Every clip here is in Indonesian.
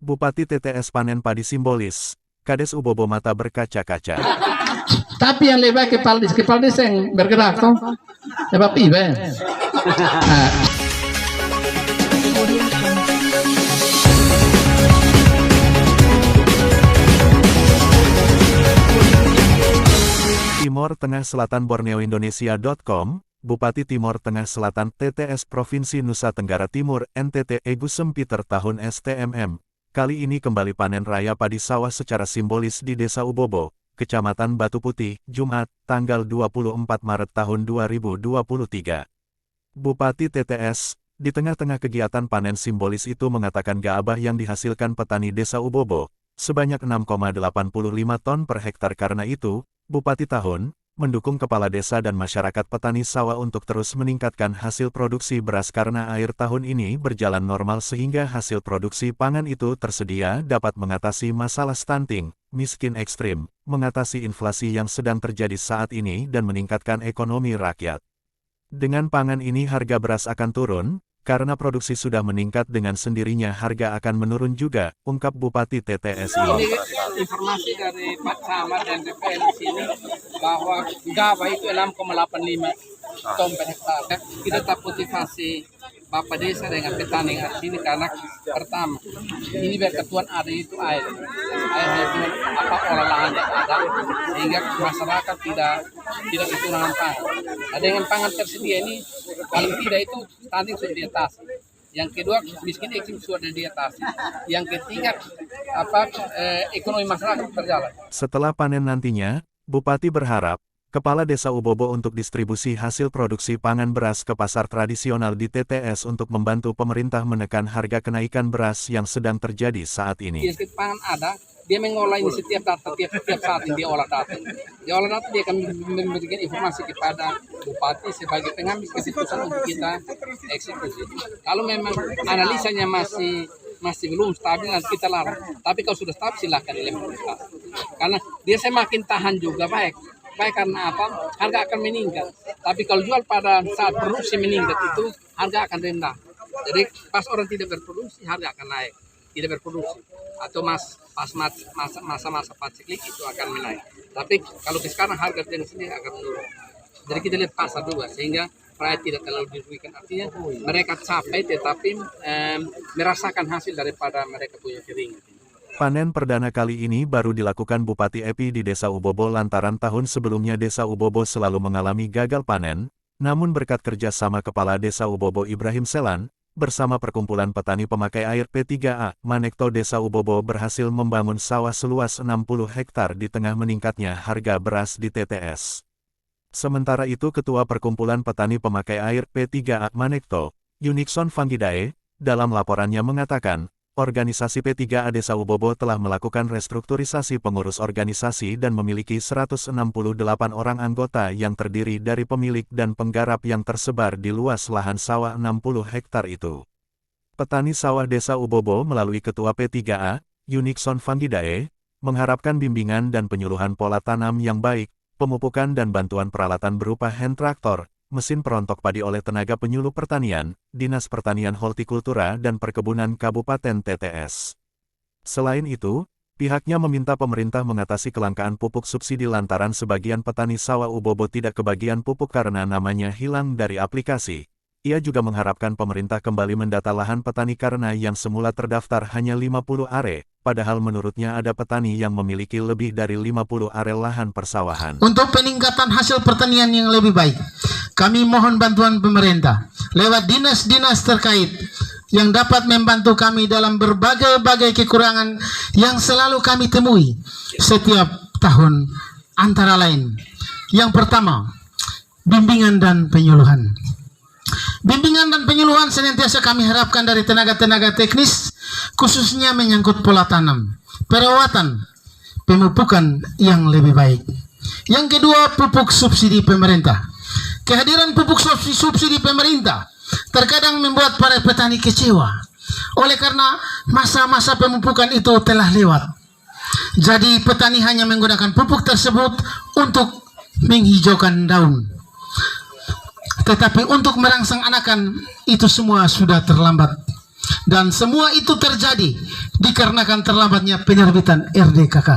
Bupati TTS panen padi simbolis, Kades Ubobo mata berkaca-kaca. Tapi yang lebih baik kepala desa yang bergerak toh. Ya Bapak Ibu. Timor Tengah Selatan BorneoIndonesia.com, Bupati Timor Tengah Selatan TTS Provinsi Nusa Tenggara Timur NTT Agus Sempiter tahun STMM, kali ini kembali panen raya padi sawah secara simbolis di Desa Ubobo, Kecamatan Batu Putih, Jumat, tanggal 24 Maret tahun 2023. Bupati TTS, di tengah-tengah kegiatan panen simbolis itu mengatakan gabah yang dihasilkan petani Desa Ubobo, sebanyak 6,85 ton per hektar. Karena itu, Bupati tahun, mendukung kepala desa dan masyarakat petani sawah untuk terus meningkatkan hasil produksi beras karena air tahun ini berjalan normal sehingga hasil produksi pangan itu tersedia dapat mengatasi masalah stunting, miskin ekstrim, mengatasi inflasi yang sedang terjadi saat ini dan meningkatkan ekonomi rakyat. Dengan pangan ini harga beras akan turun, karena produksi sudah meningkat dengan sendirinya harga akan menurun juga, ungkap Bupati TTS ini. Ini informasi dari Pak Camat dan DPR di sini bahwa gabah itu 6,85 ton per hektar. Kita tak motivasi Bapak Desa dengan petani di sini karena pertama ini berketuan ada itu air itu apa olahan yang ada sehingga masyarakat tidak kekurangan pangan. Dengan pangan tersedia ini paling tidak itu stunting sudah di atas. Yang kedua miskin ekstrim sudah di atas. Yang ketiga ekonomi masyarakat berjalan. Setelah panen nantinya, Bupati berharap Kepala Desa Ubobo untuk distribusi hasil produksi pangan beras ke pasar tradisional di TTS untuk membantu pemerintah menekan harga kenaikan beras yang sedang terjadi saat ini. Dinas pangan ada, dia mengolah ini setiap data, tiap saat ini dia olah data. Dia olah data, dia akan memberikan informasi kepada Bupati sebagai pengambil keputusan untuk kita eksekusi. Kalau memang analisanya masih belum stabil, nanti kita larang. Tapi kalau sudah stabil, silakan diimplementasi. Karena dia semakin tahan juga baik karena apa? Harga akan meningkat. Tapi kalau jual pada saat produksi meningkat itu harga akan rendah. Jadi pas orang tidak berproduksi harga akan naik. Tidak berproduksi atau pas masa-masa paceklik itu akan menaik. Tapi kalau sekarang harga dengan sendiri akan menurun. Jadi kita lihat pasar dua sehingga rakyat tidak terlalu dirugikan. Artinya mereka capai tetapi merasakan hasil daripada mereka punya keringat. Panen perdana kali ini baru dilakukan Bupati Epi di Desa Ubobo lantaran tahun sebelumnya Desa Ubobo selalu mengalami gagal panen, namun berkat kerjasama Kepala Desa Ubobo Ibrahim Selan, bersama Perkumpulan Petani Pemakai Air P3A, Manekto Desa Ubobo berhasil membangun sawah seluas 60 hektar di tengah meningkatnya harga beras di TTS. Sementara itu Ketua Perkumpulan Petani Pemakai Air P3A Manekto, Yunikson Fanggidae, dalam laporannya mengatakan, organisasi P3A Desa Ubobo telah melakukan restrukturisasi pengurus organisasi dan memiliki 168 orang anggota yang terdiri dari pemilik dan penggarap yang tersebar di luas lahan sawah 60 hektar itu. Petani sawah Desa Ubobo melalui Ketua P3A, Yunikson Fanggidae, mengharapkan bimbingan dan penyuluhan pola tanam yang baik, pemupukan dan bantuan peralatan berupa hand traktor, mesin perontok padi oleh tenaga penyuluh pertanian, Dinas Pertanian Hortikultura dan Perkebunan Kabupaten TTS. Selain itu, pihaknya meminta pemerintah mengatasi kelangkaan pupuk subsidi lantaran sebagian petani sawah Ubobo tidak kebagian pupuk karena namanya hilang dari aplikasi. Ia juga mengharapkan pemerintah kembali mendata lahan petani karena yang semula terdaftar hanya 50 are, padahal menurutnya ada petani yang memiliki lebih dari 50 are lahan persawahan. Untuk peningkatan hasil pertanian yang lebih baik, kami mohon bantuan pemerintah lewat dinas-dinas terkait yang dapat membantu kami dalam berbagai-bagai kekurangan yang selalu kami temui setiap tahun, antara lain. Yang pertama, bimbingan dan penyuluhan. Bimbingan dan penyuluhan senantiasa kami harapkan dari tenaga-tenaga teknis, khususnya menyangkut pola tanam, perawatan, pemupukan yang lebih baik. Yang kedua, pupuk subsidi pemerintah. Kehadiran pupuk subsidi pemerintah terkadang membuat para petani kecewa, oleh karena masa-masa pemupukan itu telah lewat. Jadi petani hanya menggunakan pupuk tersebut untuk menghijaukan daun. Tetapi untuk merangsang anakan itu semua sudah terlambat. Dan semua itu terjadi dikarenakan terlambatnya penerbitan RDKK.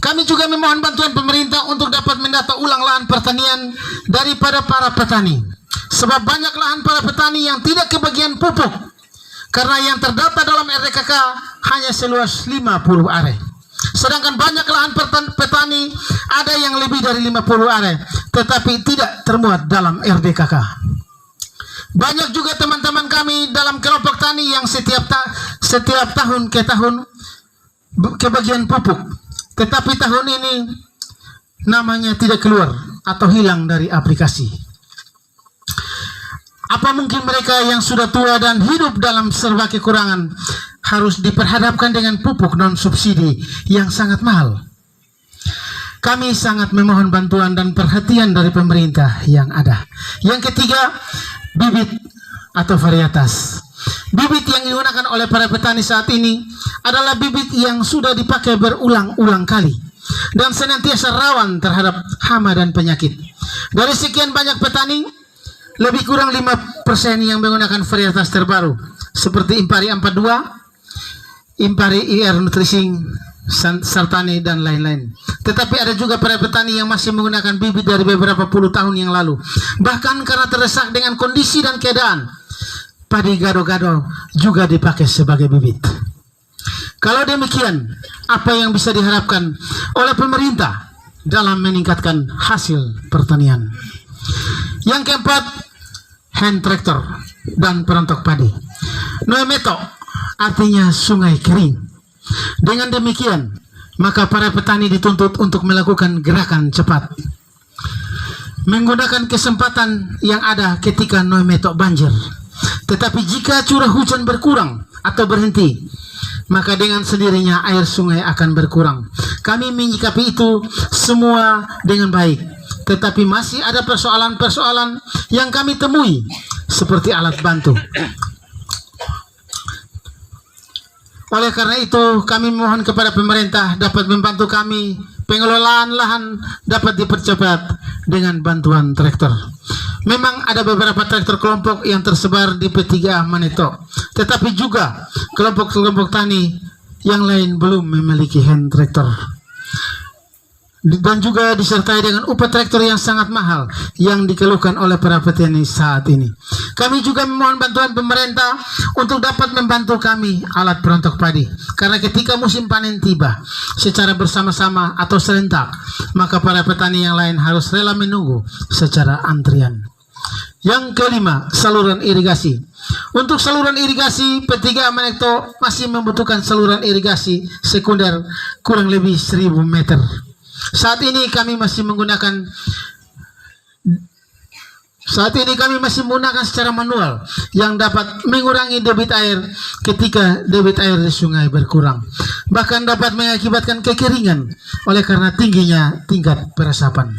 Kami juga memohon bantuan pemerintah untuk dapat mendata ulang lahan pertanian daripada para petani. Sebab banyak lahan para petani yang tidak kebagian pupuk. Karena yang terdata dalam RDKK hanya seluas 50 are. Sedangkan banyak lahan petani ada yang lebih dari 50 are, tetapi tidak termuat dalam RDKK. Banyak juga teman-teman kami dalam kelompok tani yang setiap tahun ke tahun kebagian pupuk, tetapi tahun ini namanya tidak keluar atau hilang dari aplikasi. Apa mungkin mereka yang sudah tua dan hidup dalam serba kekurangan harus diperhadapkan dengan pupuk non subsidi yang sangat mahal? Kami sangat memohon bantuan dan perhatian dari pemerintah yang ada. Yang ketiga, bibit atau varietas. Bibit yang digunakan oleh para petani saat ini adalah bibit yang sudah dipakai berulang-ulang kali dan senantiasa rawan terhadap hama dan penyakit. Dari sekian banyak petani, lebih kurang 5% yang menggunakan varietas terbaru seperti Impari 42, Impari IR Nutrisi, Sartani, dan lain-lain. Tetapi ada juga para petani yang masih menggunakan bibit dari beberapa puluh tahun yang lalu. Bahkan karena terdesak dengan kondisi dan keadaan, padi gado-gado juga dipakai sebagai bibit. Kalau demikian, apa yang bisa diharapkan oleh pemerintah dalam meningkatkan hasil pertanian? Yang keempat, hand tractor dan perontok padi. Noemeto artinya sungai kering. Dengan demikian, maka para petani dituntut untuk melakukan gerakan cepat, menggunakan kesempatan yang ada ketika Noemeto banjir. Tetapi jika curah hujan berkurang atau berhenti, maka dengan sendirinya air sungai akan berkurang. Kami menyikapi itu semua dengan baik, tetapi masih ada persoalan-persoalan yang kami temui, seperti alat bantu. Oleh karena itu, kami mohon kepada pemerintah dapat membantu kami, pengelolaan lahan dapat dipercepat dengan bantuan traktor. Memang ada beberapa traktor kelompok yang tersebar di P3A Manito, tetapi juga kelompok-kelompok tani yang lain belum memiliki hand traktor. Dan juga disertai dengan upah traktor yang sangat mahal yang dikeluhkan oleh para petani saat ini. Kami juga memohon bantuan pemerintah untuk dapat membantu kami alat perontok padi, karena ketika musim panen tiba secara bersama-sama atau serentak, maka para petani yang lain harus rela menunggu secara antrian. Yang kelima, saluran irigasi. Untuk saluran irigasi, P3A Manito masih membutuhkan saluran irigasi sekunder kurang lebih 1000 meter. Saat ini kami masih menggunakan secara manual yang dapat mengurangi debit air ketika debit air di sungai berkurang. Bahkan dapat mengakibatkan kekeringan oleh karena tingginya tingkat peresapan.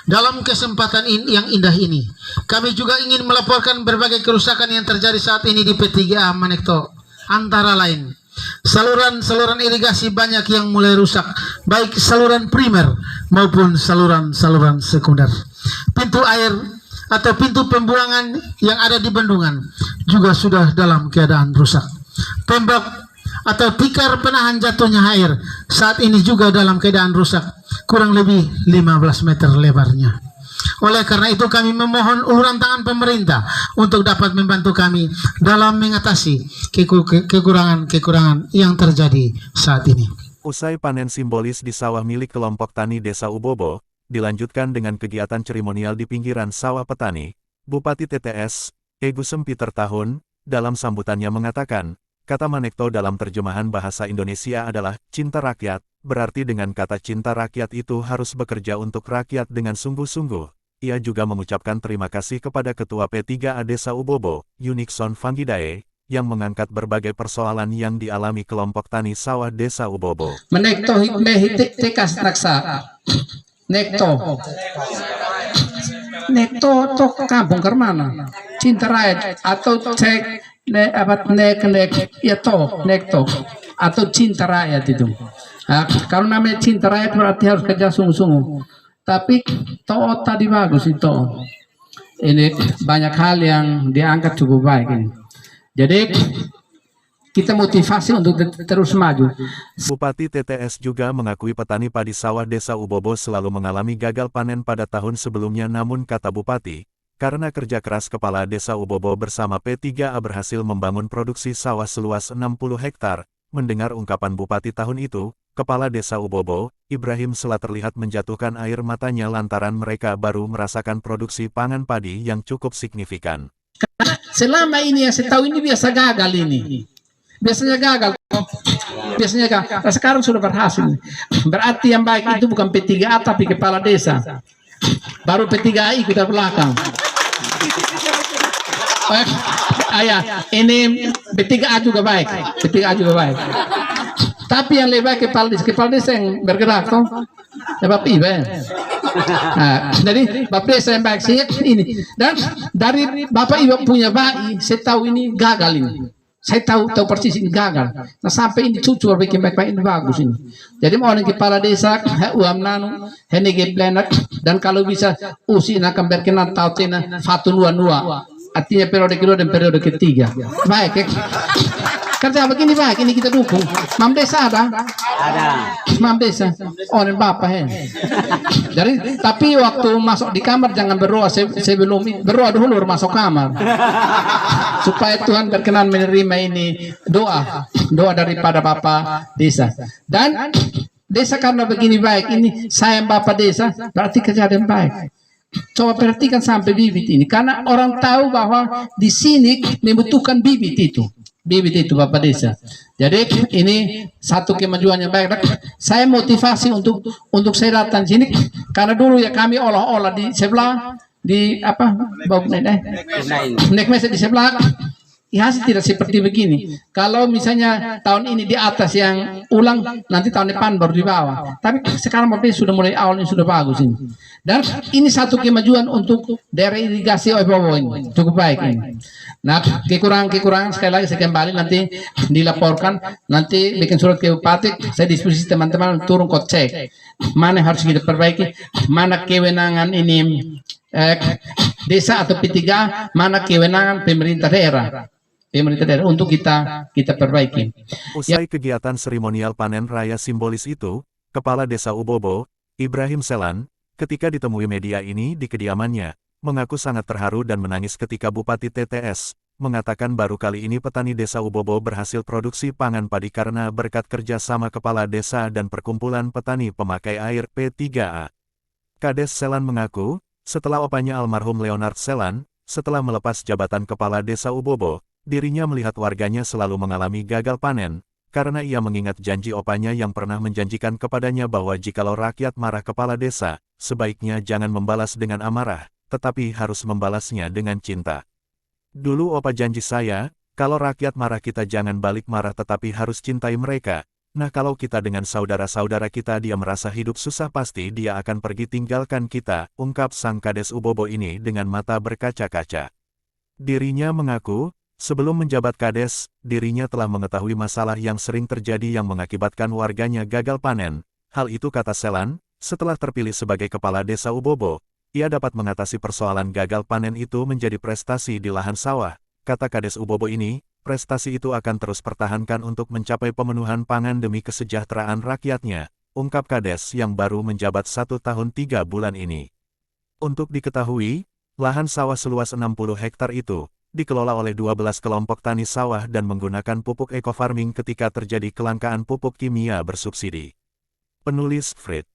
Dalam kesempatan yang indah ini, kami juga ingin melaporkan berbagai kerusakan yang terjadi saat ini di P3A Manito. Antara lain, saluran irigasi banyak yang mulai rusak, baik saluran primer maupun saluran sekunder. Pintu air atau pintu pembuangan yang ada di bendungan juga sudah dalam keadaan rusak. Tembok atau tikar penahan jatuhnya air saat ini juga dalam keadaan rusak, kurang lebih 15 meter lebarnya. Oleh karena itu kami memohon uluran tangan pemerintah untuk dapat membantu kami dalam mengatasi kekurangan yang terjadi saat ini. Usai panen simbolis di sawah milik kelompok tani Desa Ubobo, dilanjutkan dengan kegiatan seremonial di pinggiran sawah petani. Bupati TTS, Egusem Peter Tahun, dalam sambutannya mengatakan, kata Manekto dalam terjemahan bahasa Indonesia adalah cinta rakyat, berarti dengan kata cinta rakyat itu harus bekerja untuk rakyat dengan sungguh-sungguh. Ia juga mengucapkan terima kasih kepada Ketua P3A Desa Ubobo, Unikson Fangidae, yang mengangkat berbagai persoalan yang dialami kelompok tani sawah Desa Ubobo. Menekto tekas raksa. Nekto tok kampung ke mana? Cinta rakyat atau cek nekto atau cinta rakyat itu. Kalau namanya cinta rakyat berarti harus kerja sungguh-sungguh. Tapi toh tadi bagus itu. Ini banyak hal yang diangkat cukup baik ini. Jadi kita motivasi untuk terus maju. Bupati TTS juga mengakui petani padi sawah Desa Ubobo selalu mengalami gagal panen pada tahun sebelumnya, namun kata Bupati, karena kerja keras Kepala Desa Ubobo bersama P3A berhasil membangun produksi sawah seluas 60 hektar. Mendengar ungkapan Bupati tahun itu, Kepala Desa Ubobo, Ibrahim Sela terlihat menjatuhkan air matanya lantaran mereka baru merasakan produksi pangan padi yang cukup signifikan. Selama ini yang saya tahu ini biasa gagal ini. Biasanya gagal. Biasanya gagal. Nah, sekarang sudah berhasil. Berarti yang baik itu bukan P3A tapi Kepala Desa. Baru P3A ikut dari belakang. Ayah, ini P3A juga baik. P3A juga baik. Tapi yang lebih baik Kepala Desa yang bergerak toh. Ya Bapak Ibu. Nah, jadi Bapak Desa yang baik sih ini. Dan dari Bapak Ibu punya bayi, saya tahu ini gagal ini. Saya tahu persis ini gagal. Nah sampai ini cucu bikin baik-baik ini bagus ini. Jadi mau orang Kepala Desa, uam nanu, henege planet, dan kalau bisa usi akan berkenan tahu tena fatun nua. Artinya periode kedua dan periode ketiga. Baik ya. Kerja begini baik, ini kita dukung. Mam Desa ada? Ada. Mam Desa. Oh, dan Bapak ya. Jadi, tapi waktu masuk di kamar jangan berdoa sebelum berdoa dulu baru masuk kamar. Supaya Tuhan berkenan menerima ini doa daripada Bapak Desa. Dan Desa karena begini baik, ini sayang Bapak Desa, berarti kejadian baik. Coba perhatikan sampai bibit ini, karena orang tahu bahwa di sini membutuhkan bibit itu Bapak Desa. Jadi ini satu kemajuan yang baik. Saya motivasi untuk saya datang sini karena dulu ya kami olah-olah di sebelah di apa di sebelah. Ya tidak seperti begini. Kalau misalnya tahun ini di atas yang ulang, nanti tahun depan baru di bawah. Tapi sekarang Bapak sudah mulai awalnya sudah bagus ini. Dan ini satu kemajuan untuk daerah irigasi Obobo ini. Cukup baik ini. Nah, kekurangan sekali lagi saya kembali nanti dilaporkan, nanti bikin surat ke Bupati, saya diskusi teman-teman turun kok cek. Mana harus kita perbaiki, mana kewenangan ini desa atau P3A, mana kewenangan pemerintah daerah untuk kita perbaiki. Usai kegiatan seremonial panen raya simbolis itu, Kepala Desa Ubobo, Ibrahim Selan, ketika ditemui media ini di kediamannya, mengaku sangat terharu dan menangis ketika Bupati TTS mengatakan baru kali ini petani Desa Ubobo berhasil produksi pangan padi karena berkat kerja sama Kepala Desa dan Perkumpulan Petani Pemakai Air P3A. Kades Selan mengaku, setelah opanya almarhum Leonard Selan, setelah melepas jabatan Kepala Desa Ubobo, dirinya melihat warganya selalu mengalami gagal panen, karena ia mengingat janji opanya yang pernah menjanjikan kepadanya bahwa jikalau rakyat marah kepala desa, sebaiknya jangan membalas dengan amarah, tetapi harus membalasnya dengan cinta. Dulu opa janji saya, kalau rakyat marah kita jangan balik marah tetapi harus cintai mereka. Nah kalau kita dengan saudara-saudara kita dia merasa hidup susah pasti dia akan pergi tinggalkan kita, ungkap sang Kades Ubobo ini dengan mata berkaca-kaca. Dirinya mengaku, sebelum menjabat Kades, dirinya telah mengetahui masalah yang sering terjadi yang mengakibatkan warganya gagal panen. Hal itu kata Selan, setelah terpilih sebagai Kepala Desa Ubobo, ia dapat mengatasi persoalan gagal panen itu menjadi prestasi di lahan sawah. Kata Kades Ubobo ini, prestasi itu akan terus pertahankan untuk mencapai pemenuhan pangan demi kesejahteraan rakyatnya, ungkap Kades yang baru menjabat 1 tahun 3 bulan ini. Untuk diketahui, lahan sawah seluas 60 hektar itu dikelola oleh 12 kelompok tani sawah dan menggunakan pupuk eco-farming ketika terjadi kelangkaan pupuk kimia bersubsidi. Penulis Fred